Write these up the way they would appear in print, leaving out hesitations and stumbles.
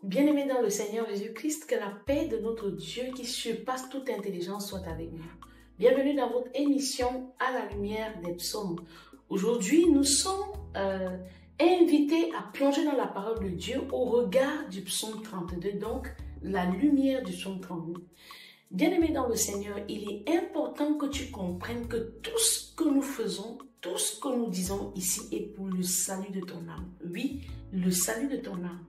Bien-aimés dans le Seigneur Jésus-Christ, que la paix de notre Dieu qui surpasse toute intelligence soit avec nous. Bienvenue dans votre émission à la lumière des psaumes. Aujourd'hui, nous sommes invités à plonger dans la parole de Dieu au regard du psaume 32, donc la lumière du psaume 32. Bien-aimé dans le Seigneur, il est important que tu comprennes que tout ce que nous faisons, tout ce que nous disons ici est pour le salut de ton âme. Oui, le salut de ton âme.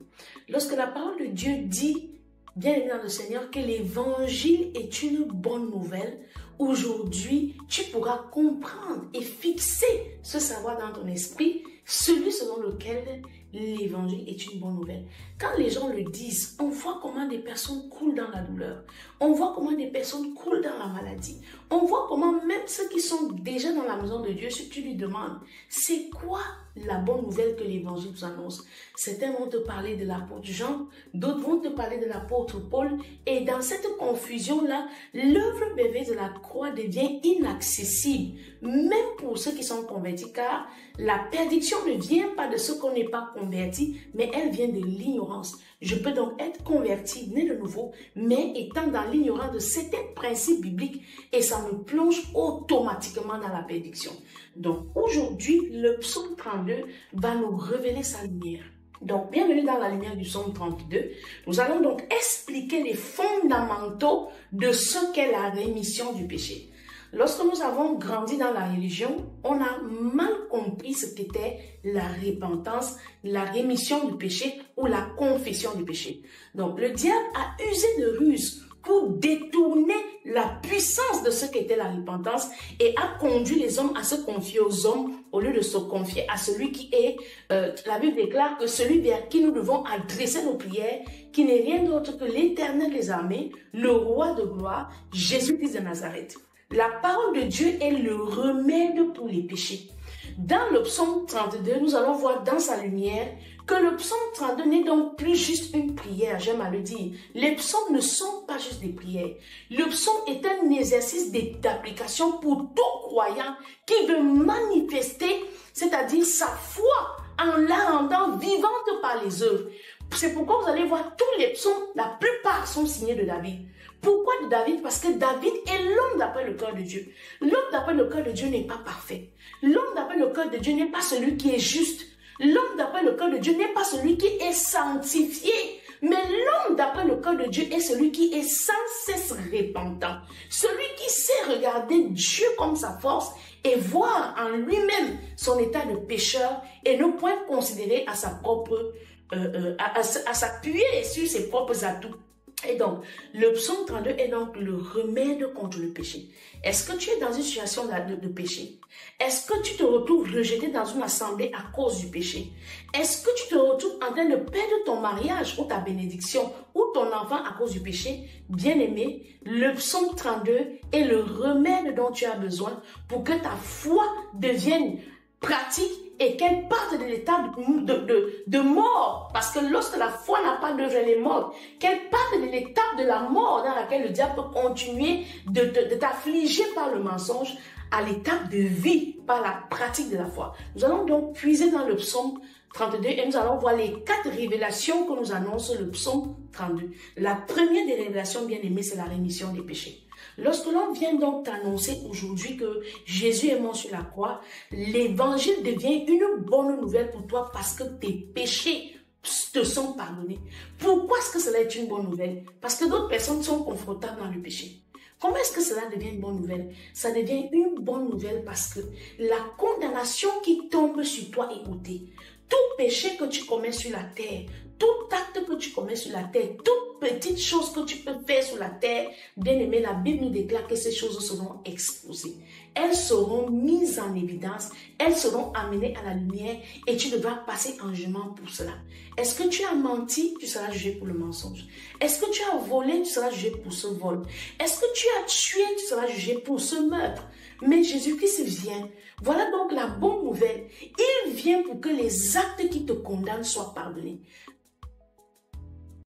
Lorsque la parole de Dieu dit, bien-aimé dans le Seigneur, que l'évangile est une bonne nouvelle, aujourd'hui, tu pourras comprendre et fixer ce savoir dans ton esprit, celui selon lequel l'évangile est une bonne nouvelle. Quand les gens le disent, on voit comment des personnes coulent dans la douleur. On voit comment des personnes coulent dans la maladie. On voit comment même ceux qui sont déjà dans la maison de Dieu, si tu lui demandes, c'est quoi la bonne nouvelle que l'évangile vous annonce? Certains vont te parler de l'apôtre Jean, d'autres vont te parler de l'apôtre Paul. Et dans cette confusion-là, l'œuvre merveilleuse de la croix devient inaccessible, même pour ceux qui sont convertis, car la perdition ne vient pas de ceux qu'on n'est pas converti, mais elle vient de l'ignorance. Je peux donc être converti, né de nouveau, mais étant dans l'ignorance de certains principes bibliques, et ça me plonge automatiquement dans la perdition. Donc aujourd'hui, le psaume 32 va nous révéler sa lumière. Donc, bienvenue dans la lumière du psaume 32. Nous allons donc expliquer les fondamentaux de ce qu'est la rémission du péché. Lorsque nous avons grandi dans la religion, on a mal compris ce qu'était la repentance, la rémission du péché ou la confession du péché. Donc, le diable a usé de ruses pour détourner la puissance de ce qu'était la repentance et a conduit les hommes à se confier aux hommes au lieu de se confier à celui qui est, la Bible déclare que celui vers qui nous devons adresser nos prières, qui n'est rien d'autre que l'Éternel des armées, le roi de gloire, Jésus-Christ de Nazareth. La parole de Dieu est le remède pour les péchés. Dans le psaume 32, nous allons voir dans sa lumière que le psaume 32 n'est donc plus juste une prière, j'aime à le dire. Les psaumes ne sont pas juste des prières. Le psaume est un exercice d'application pour tout croyant qui veut manifester, c'est-à-dire sa foi, en la rendant vivante par les œuvres. C'est pourquoi vous allez voir tous les psaumes, la plupart sont signés de David. Pourquoi de David? Parce que David est l'homme d'après le cœur de Dieu. L'homme d'après le cœur de Dieu n'est pas parfait. L'homme d'après le cœur de Dieu n'est pas celui qui est juste. L'homme d'après le cœur de Dieu n'est pas celui qui est sanctifié. Mais l'homme d'après le cœur de Dieu est celui qui est sans cesse repentant. Celui qui sait regarder Dieu comme sa force et voir en lui-même son état de pécheur et ne point considérer à sa propre, à s'appuyer sur ses propres atouts. Et donc, le psaume 32 est donc le remède contre le péché. Est-ce que tu es dans une situation de péché? Est-ce que tu te retrouves rejeté dans une assemblée à cause du péché? Est-ce que tu te retrouves en train de perdre ton mariage ou ta bénédiction ou ton enfant à cause du péché? Bien-aimé, le psaume 32 est le remède dont tu as besoin pour que ta foi devienne pratique et qu'elle parte de l'état de mort. Parce que lorsque la foi n'a pas d'œuvre, elle est morte. Qu'elle parte de l'étape de la mort dans laquelle le diable peut continuer de t'affliger par le mensonge à l'étape de vie par la pratique de la foi. Nous allons donc puiser dans le psaume 32 et nous allons voir les 4 révélations que nous annonce le psaume 32. La première des révélations, bien aimées, c'est la rémission des péchés. Lorsque l'on vient donc t'annoncer aujourd'hui que Jésus est mort sur la croix, l'évangile devient une bonne nouvelle pour toi parce que tes péchés te sont pardonnés. Pourquoi est-ce que cela est une bonne nouvelle? Parce que d'autres personnes sont confortables dans le péché. Comment est-ce que cela devient une bonne nouvelle? Ça devient une bonne nouvelle parce que la condamnation qui tombe sur toi est ôtée. Tout péché que tu commets sur la terre, tout acte que tu commets sur la terre, toute petite chose que tu peux faire sur la terre, bien aimé, la Bible nous déclare que ces choses seront exposées. Elles seront mises en évidence, elles seront amenées à la lumière et tu devras passer en jugement pour cela. Est-ce que tu as menti? Tu seras jugé pour le mensonge. Est-ce que tu as volé? Tu seras jugé pour ce vol. Est-ce que tu as tué? Tu seras jugé pour ce meurtre. Mais Jésus-Christ vient. Voilà donc la bonne nouvelle. Il vient pour que les actes qui te condamnent soient pardonnés.